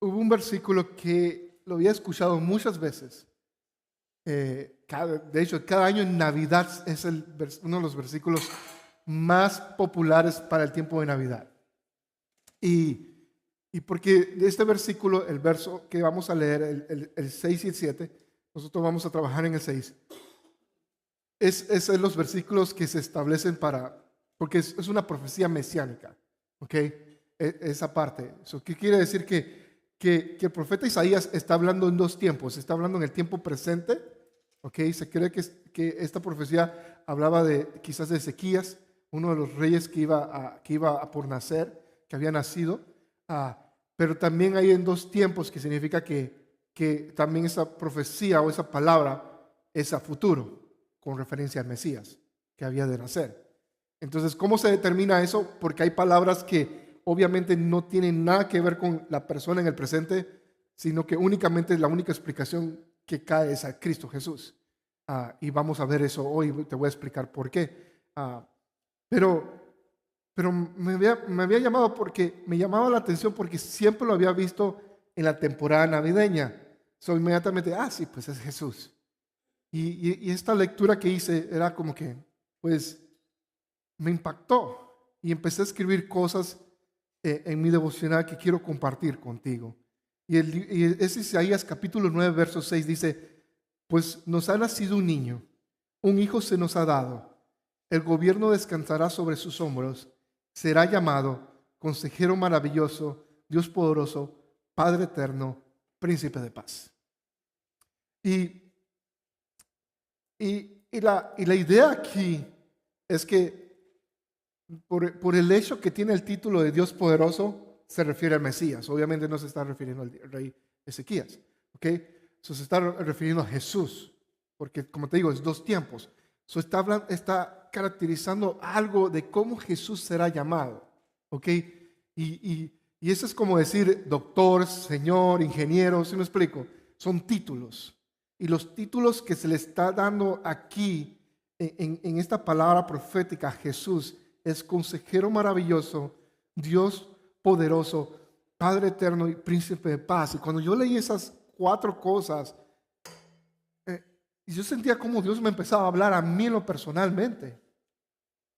hubo un versículo que lo había escuchado muchas veces. De hecho, cada año en Navidad es uno de los versículos más populares para el tiempo de Navidad. Y porque de este versículo, el verso que vamos a leer, el 6 y el 7, nosotros vamos a trabajar en el 6, es de los versículos que se establecen porque es una profecía mesiánica, ¿ok? Esa parte. ¿Qué quiere decir? Que el profeta Isaías está hablando en dos tiempos. Está hablando en el tiempo presente, ¿ok? Se cree que esta profecía hablaba quizás de Ezequías, uno de los reyes que iba a por nacer, que había nacido. Pero también hay en dos tiempos, que significa que también esa profecía o esa palabra es a futuro, con referencia al Mesías que había de nacer. Entonces, ¿cómo se determina eso? Porque hay palabras que obviamente no tienen nada que ver con la persona en el presente, sino que únicamente la única explicación que cae es a Cristo Jesús. Y vamos a ver eso hoy, te voy a explicar por qué. Pero me había llamado porque me llamaba la atención porque siempre lo había visto en la temporada navideña. Inmediatamente, sí, pues es Jesús. Y esta lectura que hice era como que, pues, me impactó y empecé a escribir cosas en mi devocional que quiero compartir contigo. Y es Isaías capítulo 9, verso 6, dice: pues nos ha nacido un niño, un hijo se nos ha dado, el gobierno descansará sobre sus hombros, será llamado Consejero Maravilloso, Dios Poderoso, Padre Eterno, Príncipe de Paz. Y la idea aquí es que por el hecho que tiene el título de Dios Poderoso, se refiere al Mesías. Obviamente no se está refiriendo al rey Ezequías, ¿ok? Se está refiriendo a Jesús, porque como te digo, es dos tiempos. Está caracterizando algo de cómo Jesús será llamado, ¿ok? Y eso es como decir doctor, señor, ingeniero, ¿sí me explico? Son títulos. Y los títulos que se le está dando aquí en esta palabra profética a Jesús es Consejero Maravilloso, Dios Poderoso, Padre Eterno y Príncipe de Paz. Y cuando yo leí esas cuatro cosas, yo sentía como Dios me empezaba a hablar a mí en lo personalmente.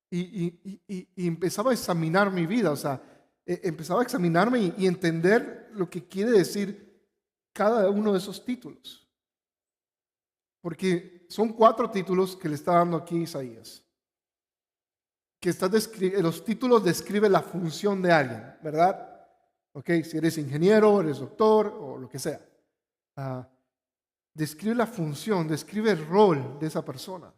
Y empezaba a examinar mi vida, o sea, empezaba a examinarme y entender lo que quiere decir cada uno de esos títulos. Porque son cuatro títulos que le está dando aquí Isaías. Los títulos describen la función de alguien, ¿verdad? Ok, si eres ingeniero, eres doctor o lo que sea. Describe la función, describe el rol de esa persona.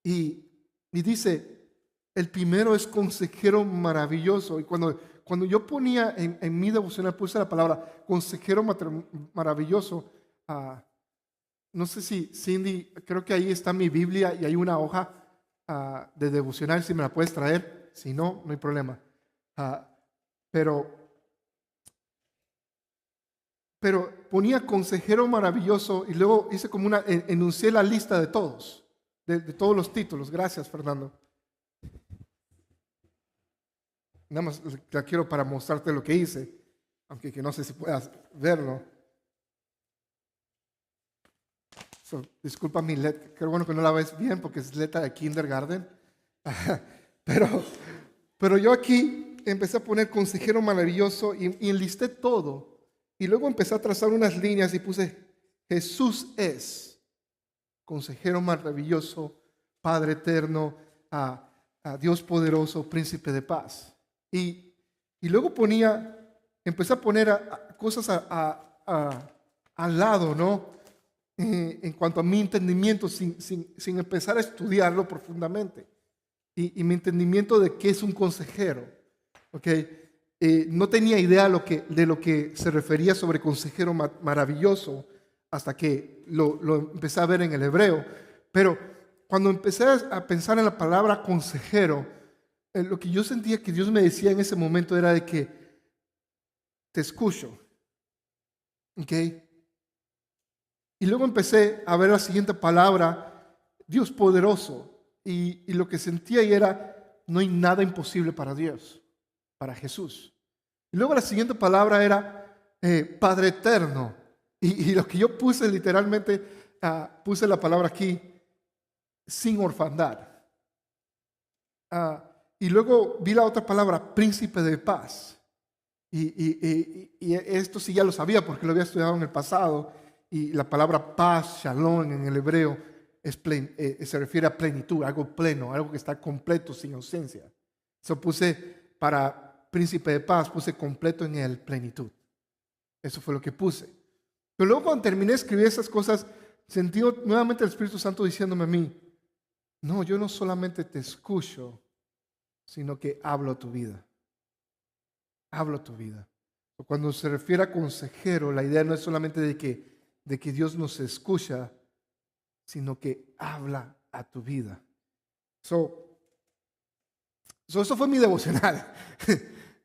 Y dice, el primero es Consejero Maravilloso. Y cuando yo ponía en mi devocional, puse la palabra Consejero Maravilloso. No sé si Cindy, creo que ahí está mi Biblia y hay una hoja de devocional, si me la puedes traer. Si no, no hay problema. Pero ponía Consejero Maravilloso y luego hice como enuncié la lista de todos, de todos los títulos. Gracias, Fernando. Nada más la quiero para mostrarte lo que hice, aunque que no sé si puedas verlo. Disculpa mi letra, creo bueno que no la ves bien porque es letra de kindergarten. Pero yo aquí empecé a poner Consejero Maravilloso y enlisté todo. Y luego empecé a trazar unas líneas y puse Jesús es Consejero Maravilloso, Padre Eterno, a Dios Poderoso, Príncipe de Paz. Y luego empecé a poner cosas al lado, ¿no? En cuanto a mi entendimiento, sin empezar a estudiarlo profundamente. Y mi entendimiento de qué es un consejero. ¿Okay? No tenía idea de lo que se refería sobre consejero maravilloso hasta que lo empecé a ver en el hebreo. Pero cuando empecé a pensar en la palabra consejero, lo que yo sentía que Dios me decía en ese momento era de que te escucho. ¿Ok? Y luego empecé a ver la siguiente palabra, Dios poderoso. Y lo que sentía ahí era, no hay nada imposible para Dios, para Jesús. Y luego la siguiente palabra era Padre eterno. Y lo que yo puse literalmente, puse la palabra aquí, sin orfandad. Y luego vi la otra palabra, príncipe de paz. Y esto sí ya lo sabía porque lo había estudiado en el pasado. Y la palabra paz, shalom en el hebreo, se refiere a plenitud, algo pleno, algo que está completo, sin ausencia. Eso puse para príncipe de paz, puse completo en el plenitud. Eso fue lo que puse. Pero luego cuando terminé de escribir esas cosas, sentí nuevamente el Espíritu Santo diciéndome a mí, no, yo no solamente te escucho, sino que hablo tu vida. Hablo tu vida. Cuando se refiere a consejero, la idea no es solamente de que Dios nos escucha, sino que habla a tu vida. Eso fue mi devocional.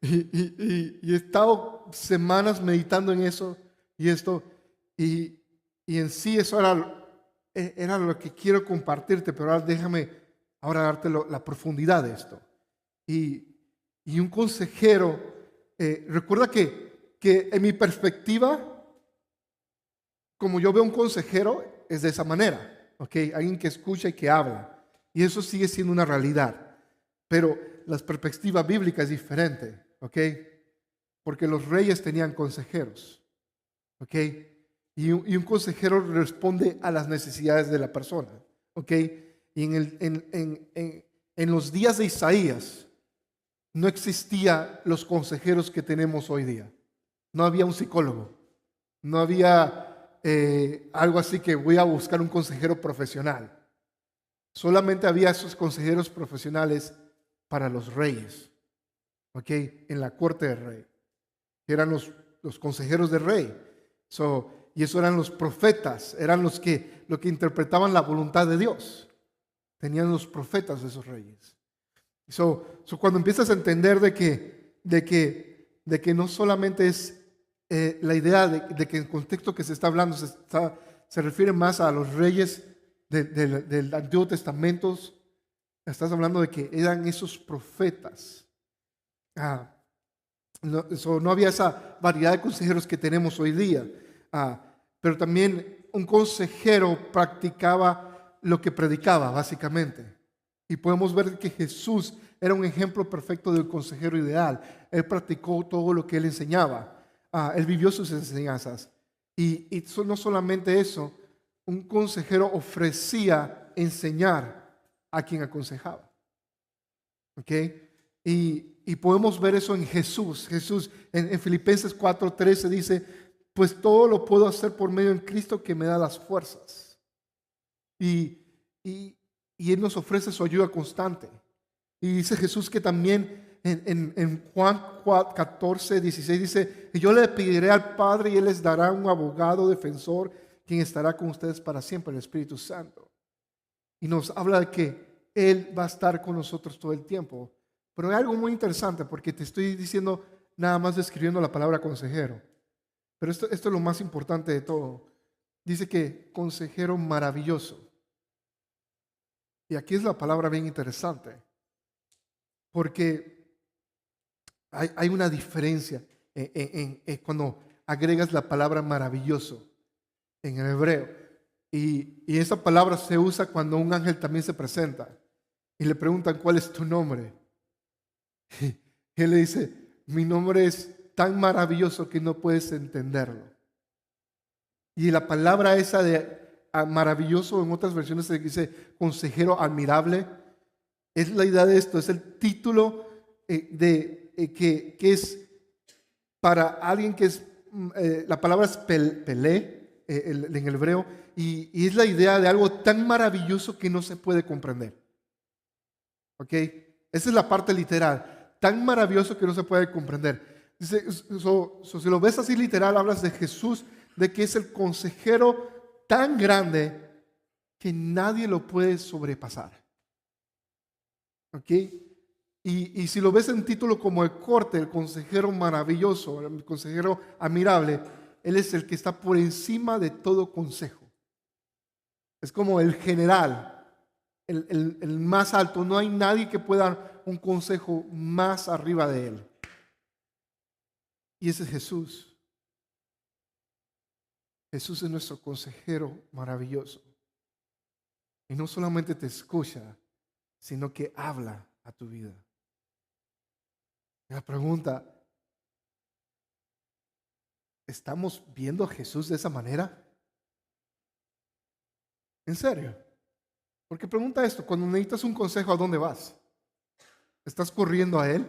y he estado semanas meditando en eso y esto. Y en sí eso era lo que quiero compartirte, pero ahora déjame darte la profundidad de esto. Y un consejero, recuerda que en mi perspectiva, como yo veo un consejero, es de esa manera, ¿ok? Alguien que escucha y que habla. Y eso sigue siendo una realidad. Pero la perspectiva bíblica es diferente, ¿ok? Porque los reyes tenían consejeros, ¿ok? Y un consejero responde a las necesidades de la persona, ¿ok? Y en los días de Isaías no existían los consejeros que tenemos hoy día. No había un psicólogo, no había algo así que voy a buscar un consejero profesional. Solamente había esos consejeros profesionales para los reyes, ¿ok? En la corte del rey, que eran los consejeros del rey. Y eso eran los profetas, eran los que interpretaban la voluntad de Dios. Tenían los profetas de esos reyes. Cuando empiezas a entender de que no solamente es la idea de que el contexto que se está hablando se refiere más a los reyes del Antiguo Testamento, estás hablando de que eran esos profetas. No había esa variedad de consejeros que tenemos hoy día. Pero también un consejero practicaba lo que predicaba, básicamente. Y podemos ver que Jesús era un ejemplo perfecto del consejero ideal. Él practicó todo lo que él enseñaba. Él vivió sus enseñanzas. Y no solamente eso, un consejero ofrecía enseñar a quien aconsejaba. ¿Ok? Y podemos ver eso en Jesús. Jesús en Filipenses 4:13 dice, pues todo lo puedo hacer por medio en Cristo que me da las fuerzas. Y Él nos ofrece su ayuda constante. Y dice Jesús que también en Juan 14:16 dice, y yo le pediré al Padre y Él les dará un abogado defensor quien estará con ustedes para siempre, el Espíritu Santo. Y nos habla de que Él va a estar con nosotros todo el tiempo. Pero hay algo muy interesante porque te estoy diciendo nada más describiendo la palabra consejero. Pero esto es lo más importante de todo. Dice que consejero maravilloso. Y aquí es la palabra bien interesante. Porque hay una diferencia cuando agregas la palabra maravilloso en el hebreo. Y esa palabra se usa cuando un ángel también se presenta. Y le preguntan, ¿cuál es tu nombre? Y él le dice, mi nombre es tan maravilloso que no puedes entenderlo. Y la palabra esa de maravilloso, en otras versiones se dice consejero admirable, es la idea de esto, es el título que es para alguien que es, la palabra es pelé en el hebreo, y es la idea de algo tan maravilloso que no se puede comprender. ¿Ok? Esa es la parte literal, tan maravilloso que no se puede comprender. Dice, si lo ves así literal, hablas de Jesús, de que es el consejero tan grande que nadie lo puede sobrepasar. ¿Ok? Y si lo ves en título como el corte, el consejero maravilloso, el consejero admirable, Él es el que está por encima de todo consejo. Es como el general, el más alto. No hay nadie que pueda dar un consejo más arriba de Él. Y ese es Jesús. Jesús es nuestro consejero maravilloso. Y no solamente te escucha, sino que habla a tu vida. La pregunta, ¿estamos viendo a Jesús de esa manera? ¿En serio? Porque pregunta esto, cuando necesitas un consejo, ¿a dónde vas? ¿Estás corriendo a Él?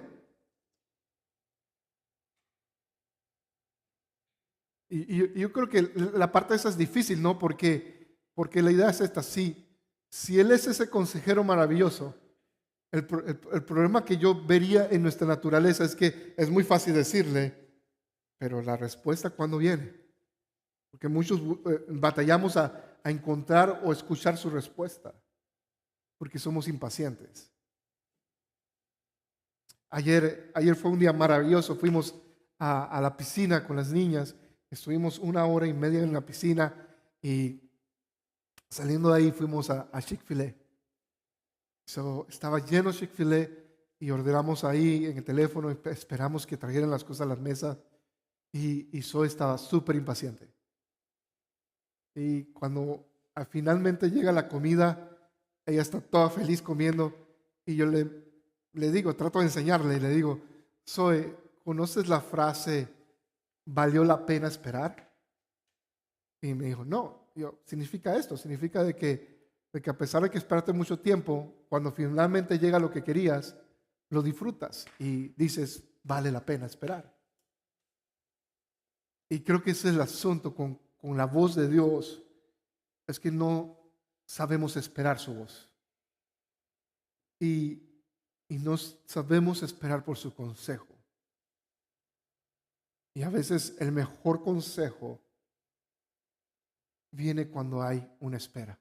Y yo creo que la parte de esa es difícil, ¿no? Porque la idea es esta, sí, si Él es ese consejero maravilloso, el problema que yo vería en nuestra naturaleza es que es muy fácil decirle, pero la respuesta, ¿cuándo viene? Porque muchos batallamos a encontrar o escuchar su respuesta, porque somos impacientes. Ayer fue un día maravilloso, fuimos a la piscina con las niñas, estuvimos 1 hora y media en la piscina y saliendo de ahí fuimos a Chick-fil-A. Estaba lleno Chick-fil-A y ordenamos ahí en el teléfono, esperamos que trajeran las cosas a la mesa y Zoe estaba súper impaciente. Y cuando finalmente llega la comida, ella está toda feliz comiendo y yo le digo, trato de enseñarle y le digo, Zoe, ¿conoces la frase ¿valió la pena esperar? Y me dijo, no. Significa esto, significa de que a pesar de que esperaste mucho tiempo, cuando finalmente llega lo que querías, lo disfrutas y dices, vale la pena esperar. Y creo que ese es el asunto con la voz de Dios, es que no sabemos esperar su voz. Y no sabemos esperar por su consejo. Y a veces el mejor consejo viene cuando hay una espera.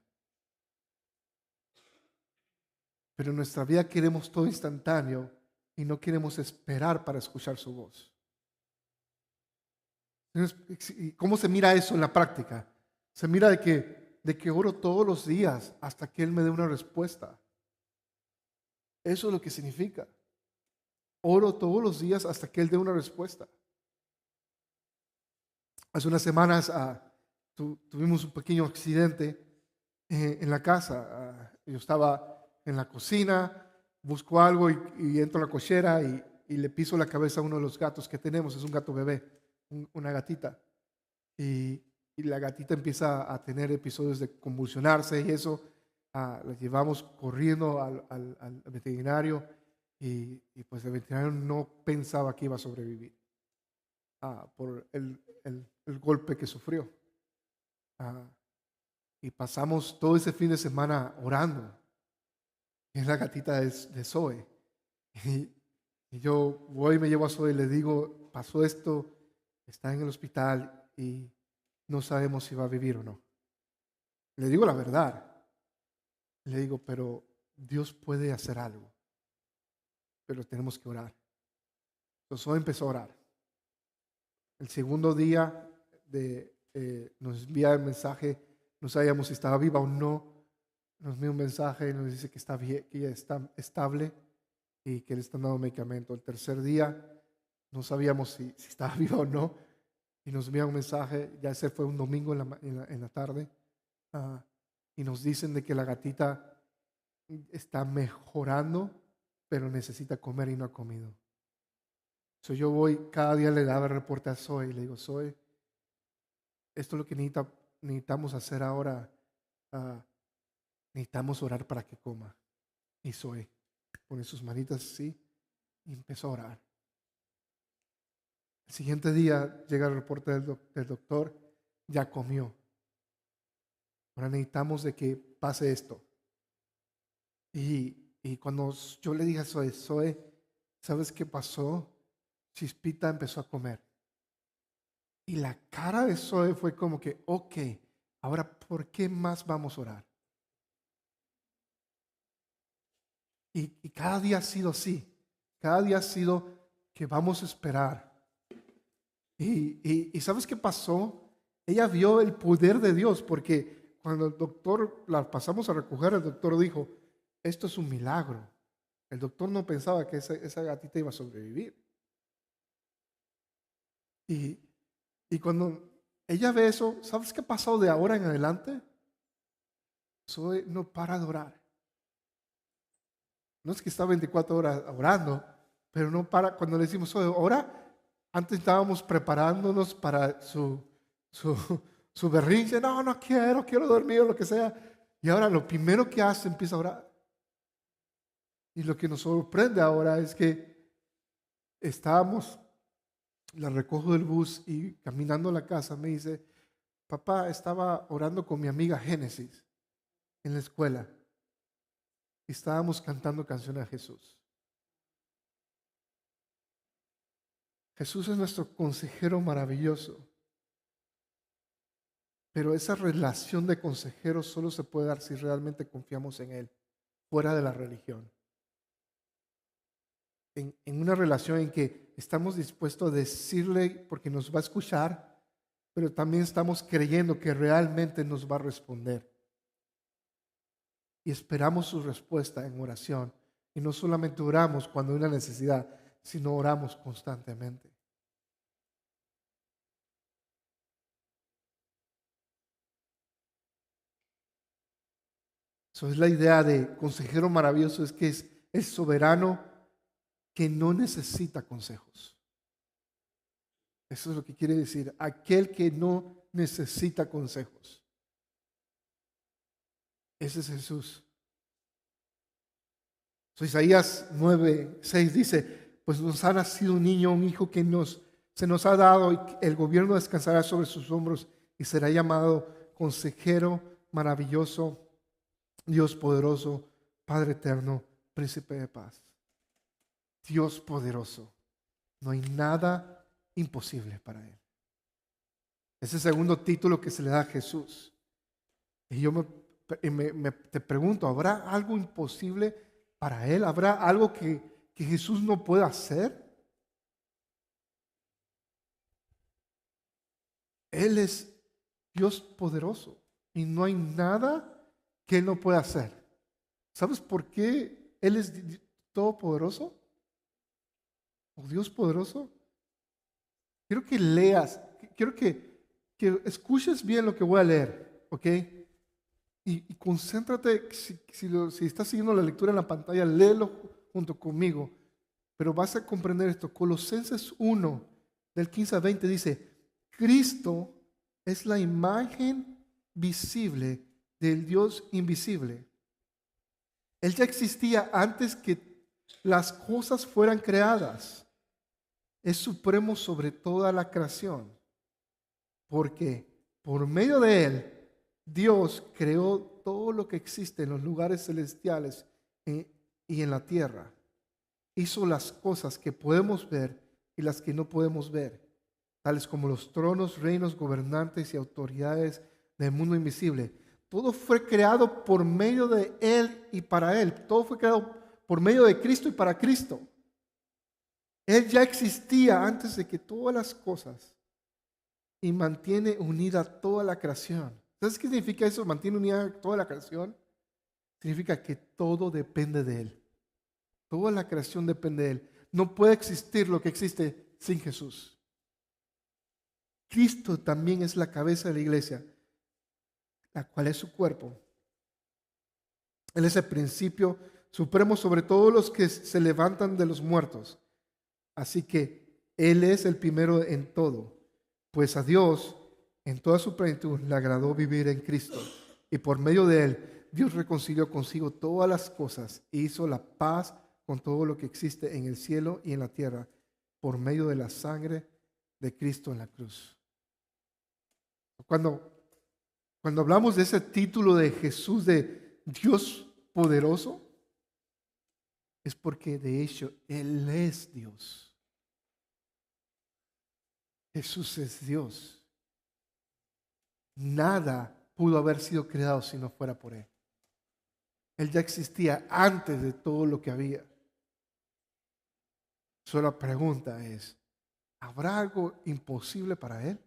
Pero en nuestra vida queremos todo instantáneo y no queremos esperar para escuchar su voz. Entonces, ¿cómo se mira eso en la práctica? Se mira de que oro todos los días hasta que Él me dé una respuesta. Eso es lo que significa. Oro todos los días hasta que Él dé una respuesta. Hace unas semanas tuvimos un pequeño accidente en la casa. Yo estaba en la cocina, busco algo y entro a la cochera y le piso la cabeza a uno de los gatos que tenemos. Es un gato bebé, una gatita. Y la gatita empieza a tener episodios de convulsionarse y eso. La llevamos corriendo al veterinario y pues el veterinario no pensaba que iba a sobrevivir por el golpe que sufrió. Y pasamos todo ese fin de semana orando. Es la gatita de Zoe. Y yo voy y me llevo a Zoe y le digo, pasó esto, está en el hospital y no sabemos si va a vivir o no. Le digo la verdad. Le digo, pero Dios puede hacer algo. Pero tenemos que orar. Entonces Zoe empezó a orar. El segundo día nos envía el mensaje, no sabíamos si estaba viva o no. Nos envía un mensaje y nos dice que está bien, que ella está estable y que le están dando medicamento. El tercer día no sabíamos si estaba viva o no y nos envía un mensaje, ya ese fue un domingo en la tarde, y nos dicen de que la gatita está mejorando, pero necesita comer y no ha comido. Yo voy, cada día le daba el reporte a Zoe y le digo, Zoe, esto es lo que necesitamos hacer ahora. Necesitamos orar para que coma. Y Zoe pone sus manitas así y empezó a orar. El siguiente día llega el reporte del doctor, ya comió. Ahora necesitamos de que pase esto. Y cuando yo le dije a Zoe, ¿sabes qué pasó? Chispita empezó a comer. Y la cara de Zoe fue como que, ok, ahora ¿por qué más vamos a orar? Y cada día ha sido así. Cada día ha sido que vamos a esperar. Y ¿sabes qué pasó? Ella vio el poder de Dios porque cuando el doctor la pasamos a recoger, el doctor dijo, esto es un milagro. El doctor no pensaba que esa gatita iba a sobrevivir. Y cuando ella ve eso. ¿Sabes qué ha pasado de ahora en adelante? Zoe no para de orar. No es que está 24 horas orando, pero no para. Cuando le decimos, Zoe, ora, antes estábamos preparándonos para su, su berrinche. No, no quiero dormir o lo que sea. Y ahora lo primero que hace, empieza a orar. Y lo que nos sorprende ahora es que estábamos, la recojo del bus y caminando a la casa me dice, papá, estaba orando con mi amiga Génesis en la escuela y estábamos cantando canciones a Jesús. Jesús es nuestro consejero maravilloso, pero esa relación de consejero solo se puede dar si realmente confiamos en Él, fuera de la religión. En una relación en que estamos dispuestos a decirle porque nos va a escuchar, pero también estamos creyendo que realmente nos va a responder. Y esperamos su respuesta en oración. Y no solamente oramos cuando hay una necesidad, sino oramos constantemente. Eso es la idea de consejero maravilloso, es que es el soberano que no necesita consejos. Eso es lo que quiere decir, aquel que no necesita consejos. Ese es Jesús. Isaías 9:6 dice, pues nos ha nacido un niño, un hijo que se nos ha dado y el gobierno descansará sobre sus hombros y será llamado consejero maravilloso, Dios poderoso, Padre eterno, príncipe de paz. Dios poderoso. No hay nada imposible para Él. Ese segundo título que se le da a Jesús. Y yo te pregunto, ¿habrá algo imposible para Él? ¿Habrá algo que Jesús no pueda hacer? Él es Dios poderoso y no hay nada que Él no pueda hacer. ¿Sabes por qué Él es todopoderoso? ¿O Dios poderoso? Quiero que leas, quiero que escuches bien lo que voy a leer, ¿ok? Y concéntrate, si estás siguiendo la lectura en la pantalla, léelo junto conmigo. Pero vas a comprender esto. Colosenses 1, del 15 al 20 dice, Cristo es la imagen visible del Dios invisible. Él ya existía antes que las cosas fueran creadas. Es supremo sobre toda la creación. Porque por medio de Él, Dios creó todo lo que existe en los lugares celestiales y en la tierra. Hizo las cosas que podemos ver y las que no podemos ver, tales como los tronos, reinos, gobernantes y autoridades del mundo invisible. Todo fue creado por medio de Él y para Él. Todo fue creado por medio de Cristo y para Cristo. Él ya existía antes de que todas las cosas y mantiene unida toda la creación. ¿Sabes qué significa eso? Mantiene unida toda la creación. Significa que todo depende de Él. Toda la creación depende de Él. No puede existir lo que existe sin Jesús. Cristo también es la cabeza de la iglesia, la cual es su cuerpo. Él es el principio supremo sobre todos los que se levantan de los muertos. Así que Él es el primero en todo. Pues a Dios, en toda su plenitud, le agradó vivir en Cristo. Y por medio de Él, Dios reconcilió consigo todas las cosas e hizo la paz con todo lo que existe en el cielo y en la tierra, por medio de la sangre de Cristo en la cruz. Cuando hablamos de ese título de Jesús, de Dios poderoso, es porque de hecho Él es Dios. Jesús es Dios. Nada pudo haber sido creado si no fuera por Él. Él ya existía antes de todo lo que había. Solo la pregunta es, ¿habrá algo imposible para Él?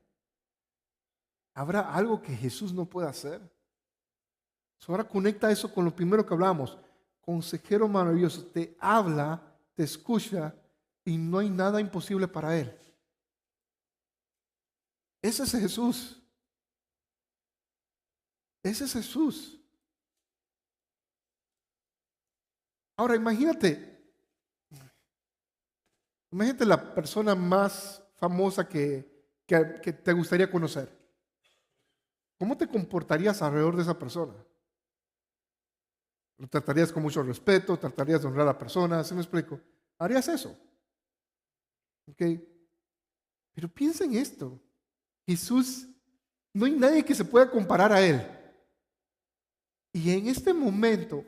¿Habrá algo que Jesús no pueda hacer? Ahora conecta eso con lo primero que hablamos. Consejero maravilloso, te habla, te escucha y no hay nada imposible para Él. Ese es Jesús. Ese es Jesús. Ahora imagínate la persona más famosa que te gustaría conocer. ¿Cómo te comportarías alrededor de esa persona? Lo tratarías con mucho respeto, tratarías de honrar a la persona, ¿sí me explico? ¿Harías eso? ¿Ok? Pero piensa en esto. Jesús, no hay nadie que se pueda comparar a Él. Y en este momento,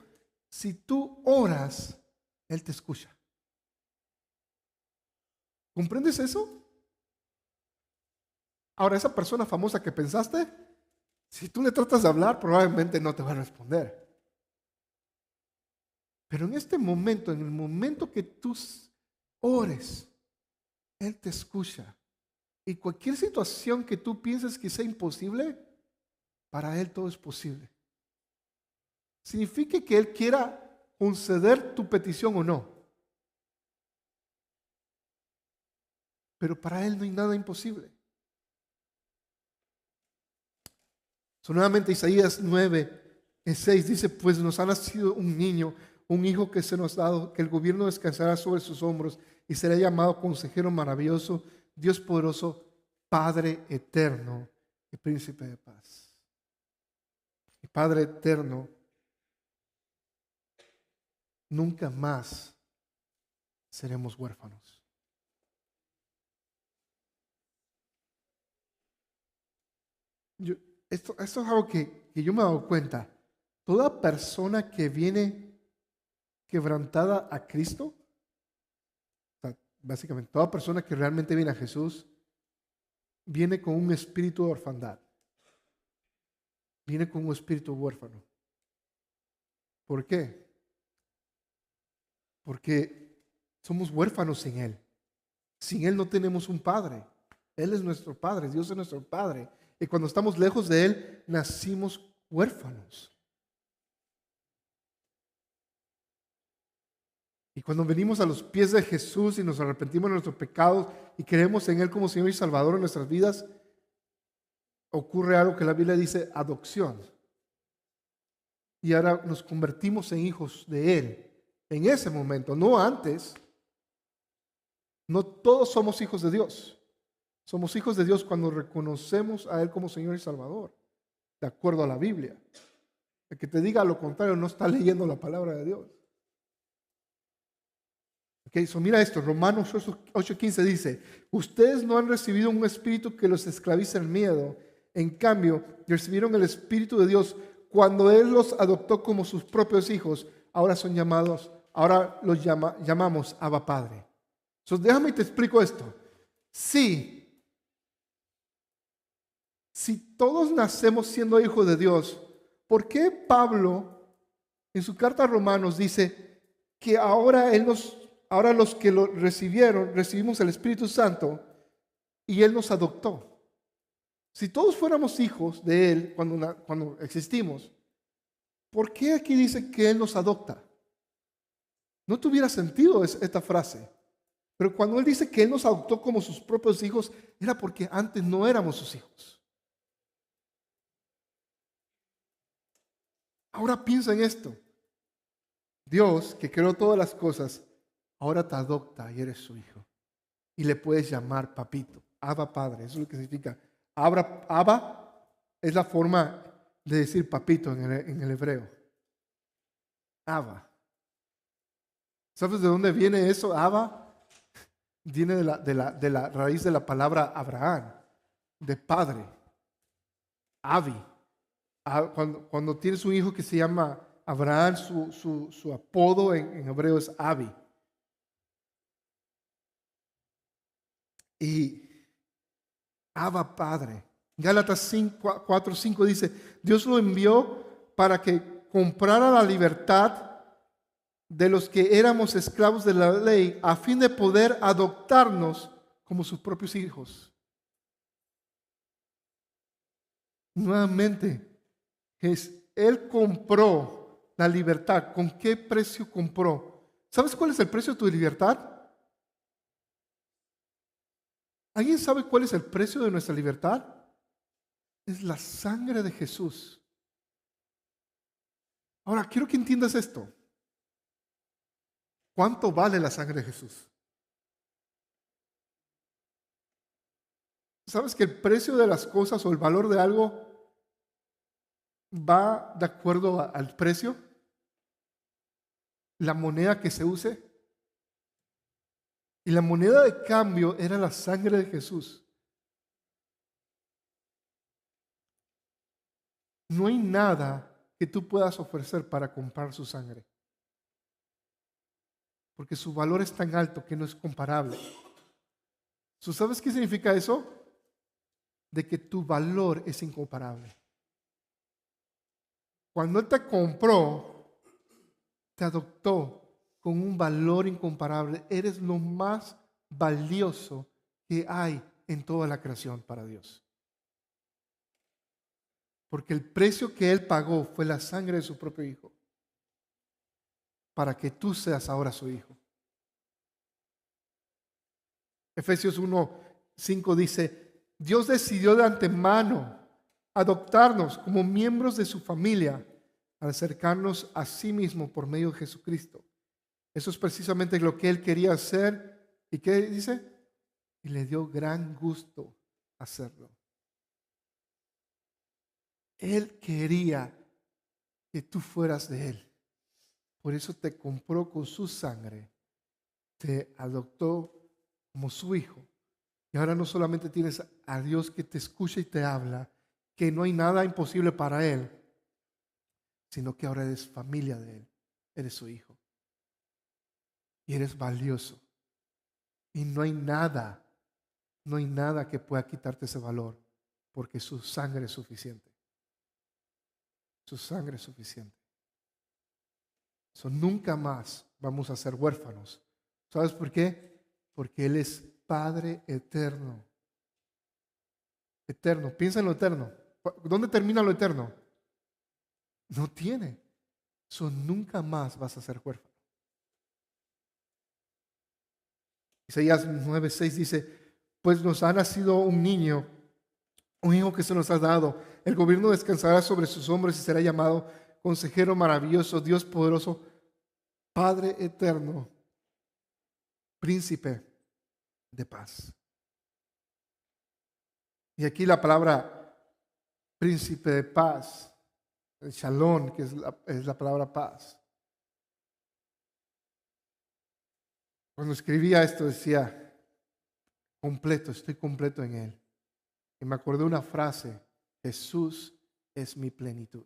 si tú oras, Él te escucha. ¿Comprendes eso? Ahora, esa persona famosa que pensaste, si tú le tratas de hablar, probablemente no te va a responder. Pero en este momento, en el momento que tú ores, Él te escucha. Y cualquier situación que tú pienses que sea imposible, para Él todo es posible. Significa que Él quiera conceder tu petición o no. Pero para Él no hay nada imposible. Nuevamente Isaías 9:6 dice, pues nos ha nacido un niño, un hijo que se nos ha dado, que el gobierno descansará sobre sus hombros y será llamado Consejero Maravilloso, Dios Poderoso, Padre Eterno y Príncipe de Paz. Y Padre Eterno, nunca más seremos huérfanos. Esto es algo que yo me he dado cuenta. Toda persona que viene quebrantada a Cristo, o sea, básicamente toda persona que realmente viene a Jesús, viene con un espíritu de orfandad. Viene con un espíritu huérfano. ¿Por qué? Porque somos huérfanos sin Él. Sin Él no tenemos un Padre. Él es nuestro Padre, Dios es nuestro Padre. Y cuando estamos lejos de Él, nacimos huérfanos. Y cuando venimos a los pies de Jesús y nos arrepentimos de nuestros pecados y creemos en Él como Señor y Salvador en nuestras vidas, ocurre algo que la Biblia dice adopción. Y ahora nos convertimos en hijos de Él. En ese momento, no antes. No todos somos hijos de Dios. Somos hijos de Dios cuando reconocemos a Él como Señor y Salvador, de acuerdo a la Biblia. El que te diga lo contrario no está leyendo la palabra de Dios. Okay, mira esto, Romanos 8:15 dice, ustedes no han recibido un espíritu que los esclavice al miedo, en cambio, recibieron el Espíritu de Dios cuando Él los adoptó como sus propios hijos, ahora son llamados, ahora los llamamos Abba Padre. Entonces, déjame y te explico esto. Si todos nacemos siendo hijos de Dios, ¿por qué Pablo en su carta a Romanos dice que ahora los que lo recibimos el Espíritu Santo y Él nos adoptó? Si todos fuéramos hijos de Él cuando existimos, ¿por qué aquí dice que Él nos adopta? No tuviera sentido esta frase. Pero cuando Él dice que Él nos adoptó como sus propios hijos, era porque antes no éramos sus hijos. Ahora piensa en esto. Dios, que creó todas las cosas, ahora te adopta y eres su hijo. Y le puedes llamar papito, Abba Padre. Eso es lo que significa. Abba es la forma de decir papito en el hebreo. Abba. ¿Sabes de dónde viene eso? Abba viene de la raíz de la palabra Abraham, de padre. Abi. Cuando tienes un hijo que se llama Abraham, su apodo en hebreo es Abi. Y Abba Padre. Gálatas 4:5 dice, Dios lo envió para que comprara la libertad de los que éramos esclavos de la ley, a fin de poder adoptarnos como sus propios hijos. Nuevamente, Él compró la libertad. ¿Con qué precio compró? ¿Sabes cuál es el precio de tu libertad? ¿Alguien sabe cuál es el precio de nuestra libertad? Es la sangre de Jesús. Ahora, quiero que entiendas esto. ¿Cuánto vale la sangre de Jesús? ¿Sabes que el precio de las cosas o el valor de algo va de acuerdo al precio? La moneda que se use. Y la moneda de cambio era la sangre de Jesús. No hay nada que tú puedas ofrecer para comprar su sangre. Porque su valor es tan alto que no es comparable. ¿Tú sabes qué significa eso? De que tu valor es incomparable. Cuando Él te compró, te adoptó con un valor incomparable. Eres lo más valioso que hay en toda la creación para Dios. Porque el precio que Él pagó fue la sangre de su propio Hijo, para que tú seas ahora su hijo. Efesios 1:5 dice, Dios decidió de antemano adoptarnos como miembros de su familia al acercarnos a sí mismo por medio de Jesucristo. Eso es precisamente lo que Él quería hacer. ¿Y qué dice? Y le dio gran gusto hacerlo. Él quería que tú fueras de Él. Por eso te compró con su sangre, te adoptó como su hijo. Y ahora no solamente tienes a Dios que te escucha y te habla, que no hay nada imposible para Él, sino que ahora eres familia de Él, eres su hijo. Y eres valioso. Y no hay nada que pueda quitarte ese valor, porque su sangre es suficiente. Su sangre es suficiente. Nunca más vamos a ser huérfanos. ¿Sabes por qué? Porque Él es Padre eterno. Eterno. Piensa en lo eterno. ¿Dónde termina lo eterno? No tiene. Nunca más vas a ser huérfano. Isaías 9:6 dice, pues nos ha nacido un niño, un hijo que se nos ha dado. El gobierno descansará sobre sus hombros y será llamado Consejero maravilloso, Dios poderoso, Padre eterno, Príncipe de paz. Y aquí la palabra Príncipe de paz, el Shalom, que es la palabra paz. Cuando escribía esto decía, completo, estoy completo en Él. Y me acordé de una frase, Jesús es mi plenitud.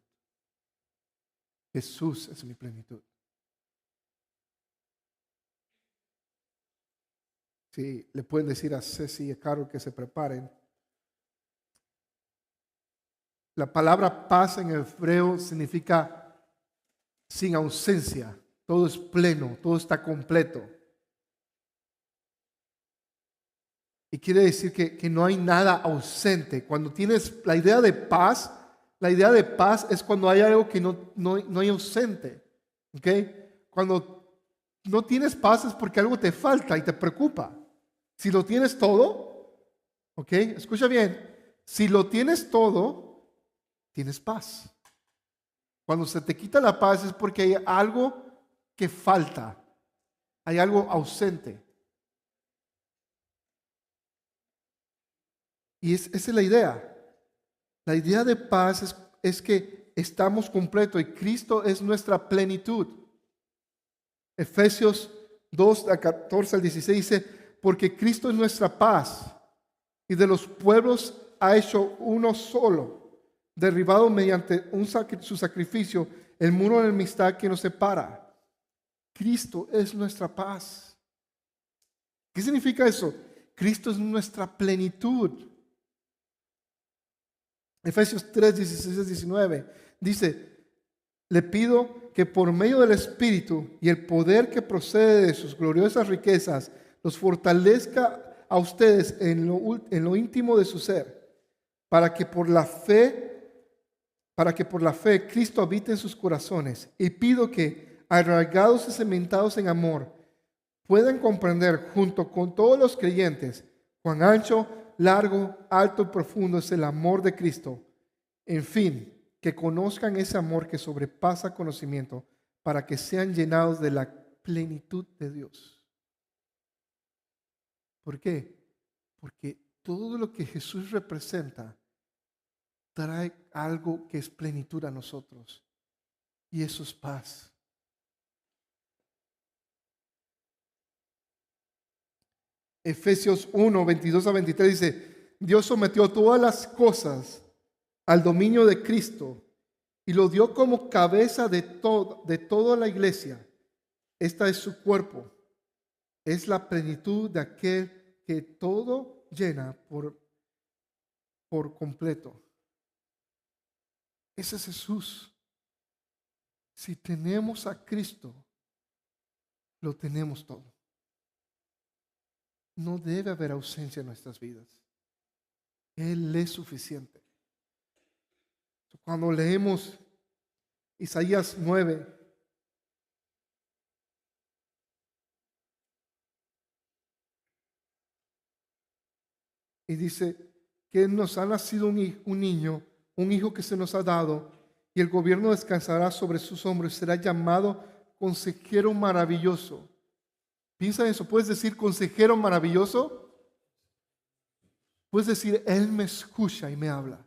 Jesús es mi plenitud. Sí, le pueden decir a Ceci y a Carol que se preparen. La palabra paz en hebreo significa sin ausencia. Todo es pleno, todo está completo. Y quiere decir que no hay nada ausente. Cuando tienes la idea de paz es cuando hay algo que no hay ausente. ¿Okay? Cuando no tienes paz es porque algo te falta y te preocupa. Si lo tienes todo, ¿ok? Escucha bien. Si lo tienes todo, tienes paz. Cuando se te quita la paz es porque hay algo que falta. Hay algo ausente. Y esa es la idea. La idea de paz es que estamos completos y Cristo es nuestra plenitud. Efesios 2, 14 al 16 dice, porque Cristo es nuestra paz y de los pueblos ha hecho uno solo, derribado mediante su sacrificio el muro de enemistad que nos separa. Cristo es nuestra paz. ¿Qué significa eso? Cristo es nuestra plenitud. Efesios 3, 16 al 19 dice, le pido que por medio del Espíritu y el poder que procede de sus gloriosas riquezas, los fortalezca a ustedes en lo íntimo de su ser, para que por la fe Cristo habite en sus corazones. Y pido que, arraigados y cimentados en amor, puedan comprender junto con todos los creyentes Cuán ancho, largo, alto y profundo es el amor de Cristo. En fin, que conozcan ese amor que sobrepasa conocimiento, para que sean llenados de la plenitud de Dios. ¿Por qué? Porque todo lo que Jesús representa trae algo que es plenitud a nosotros. Y eso es paz. Efesios 1, 22 a 23 dice, Dios sometió todas las cosas al dominio de Cristo y lo dio como cabeza de toda la iglesia. Esta es su cuerpo. Es la plenitud de aquel que todo llena por completo. Ese es Jesús. Si tenemos a Cristo, lo tenemos todo. No debe haber ausencia en nuestras vidas. Él es suficiente. Cuando leemos Isaías 9, y dice que nos ha nacido un niño, un hijo que se nos ha dado, y el gobierno descansará sobre sus hombros, será llamado consejero maravilloso. Piensa en eso, ¿puedes decir consejero maravilloso? Puedes decir, Él me escucha y me habla.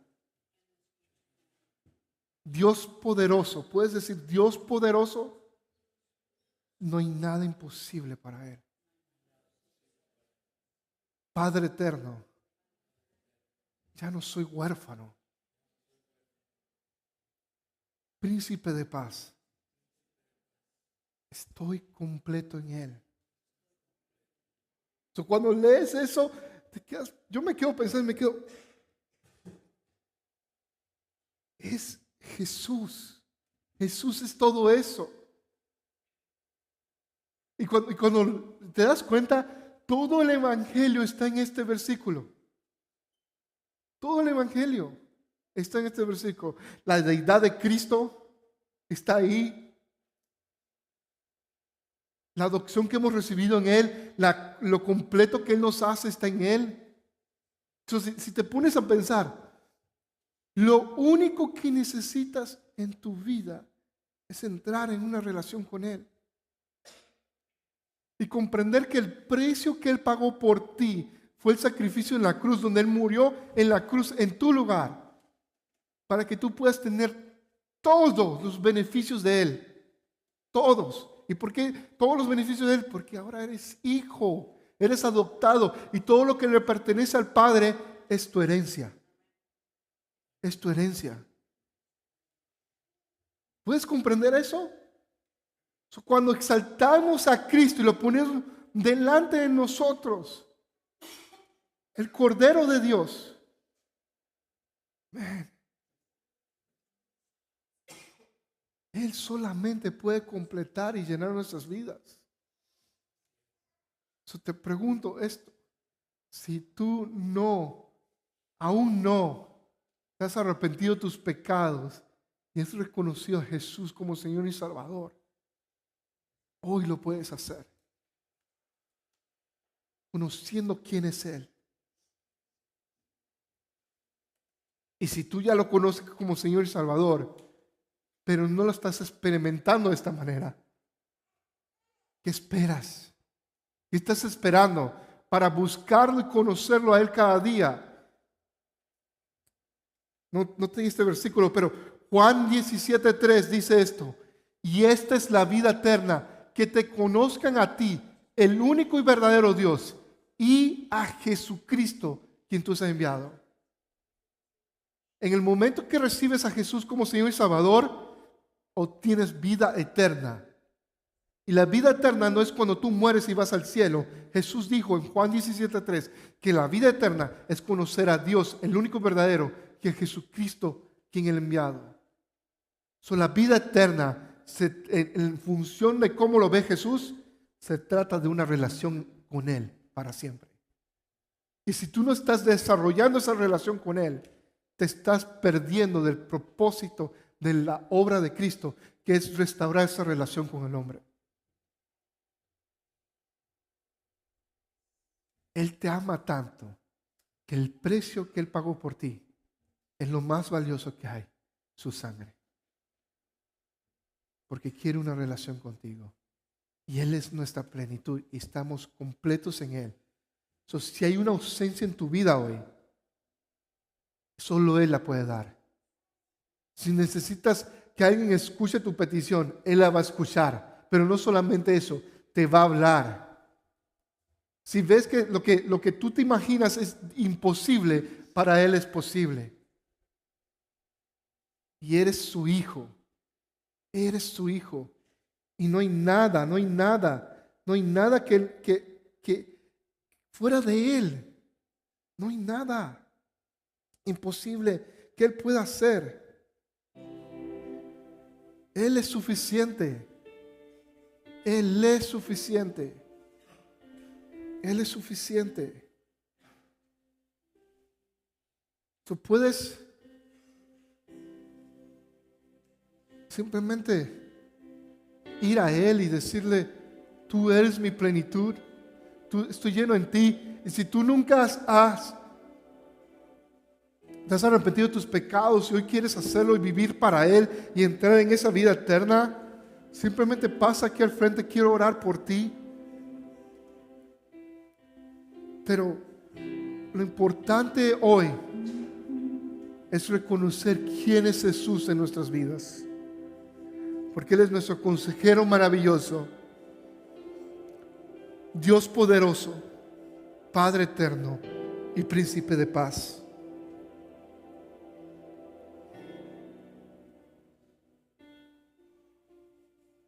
Dios poderoso, ¿puedes decir Dios poderoso? No hay nada imposible para Él. Padre eterno, ya no soy huérfano. Príncipe de paz, estoy completo en Él. Cuando lees eso, yo me quedo pensando, es Jesús. Jesús es todo eso. Y cuando te das cuenta, todo el evangelio está en este versículo. Todo el evangelio está en este versículo. La deidad de Cristo está ahí. La adopción que hemos recibido en Él, lo completo que Él nos hace está en Él. Entonces, si te pones a pensar, lo único que necesitas en tu vida es entrar en una relación con Él. Y comprender que el precio que Él pagó por ti fue el sacrificio en la cruz, donde Él murió en la cruz en tu lugar, para que tú puedas tener todos los beneficios de Él. Todos. ¿Y por qué todos los beneficios de Él? Porque ahora eres hijo, eres adoptado y todo lo que le pertenece al Padre es tu herencia. Es tu herencia. ¿Puedes comprender eso? Cuando exaltamos a Cristo y lo ponemos delante de nosotros, el Cordero de Dios, Él solamente puede completar y llenar nuestras vidas. Te pregunto esto, si tú aún no te has arrepentido de tus pecados y has reconocido a Jesús como Señor y Salvador, hoy lo puedes hacer, conociendo quién es Él. Y si tú ya lo conoces como Señor y Salvador, pero no lo estás experimentando de esta manera, ¿qué esperas? ¿Qué estás esperando para buscarlo y conocerlo a Él cada día? No tengo este versículo, pero Juan 17:3 dice esto: y esta es la vida eterna, que te conozcan a ti, el único y verdadero Dios, y a Jesucristo, quien tú has enviado. En el momento que recibes a Jesús como Señor y Salvador, obtienes vida eterna. Y la vida eterna no es cuando tú mueres y vas al cielo. Jesús dijo en Juan 17:3 que la vida eterna es conocer a Dios, el único verdadero, que es Jesucristo, quien Él ha enviado. La vida eterna, en función de cómo lo ve Jesús, se trata de una relación con Él para siempre. Y si tú no estás desarrollando esa relación con Él, te estás perdiendo del propósito de la obra de Cristo, que es restaurar esa relación con el hombre. Él te ama tanto que el precio que Él pagó por ti es lo más valioso que hay, su sangre. Porque quiere una relación contigo. Y Él es nuestra plenitud y estamos completos en Él. Entonces, si hay una ausencia en tu vida hoy, solo Él la puede dar. Si necesitas que alguien escuche tu petición, Él la va a escuchar. Pero no solamente eso, te va a hablar. Si ves que lo que tú te imaginas es imposible, para Él es posible. Y eres su hijo. Eres su hijo. Y no hay nada que fuera de Él. No hay nada imposible que Él pueda hacer. Él es suficiente. Él es suficiente. Él es suficiente. Tú puedes simplemente ir a Él y decirle: tú eres mi plenitud, estoy lleno en ti. Y si tú nunca te has arrepentido de tus pecados y hoy quieres hacerlo y vivir para Él y entrar en esa vida eterna, simplemente pasa aquí al frente. Quiero orar por ti. Pero lo importante hoy es reconocer quién es Jesús en nuestras vidas, porque Él es nuestro consejero maravilloso, Dios poderoso, Padre eterno y príncipe de paz.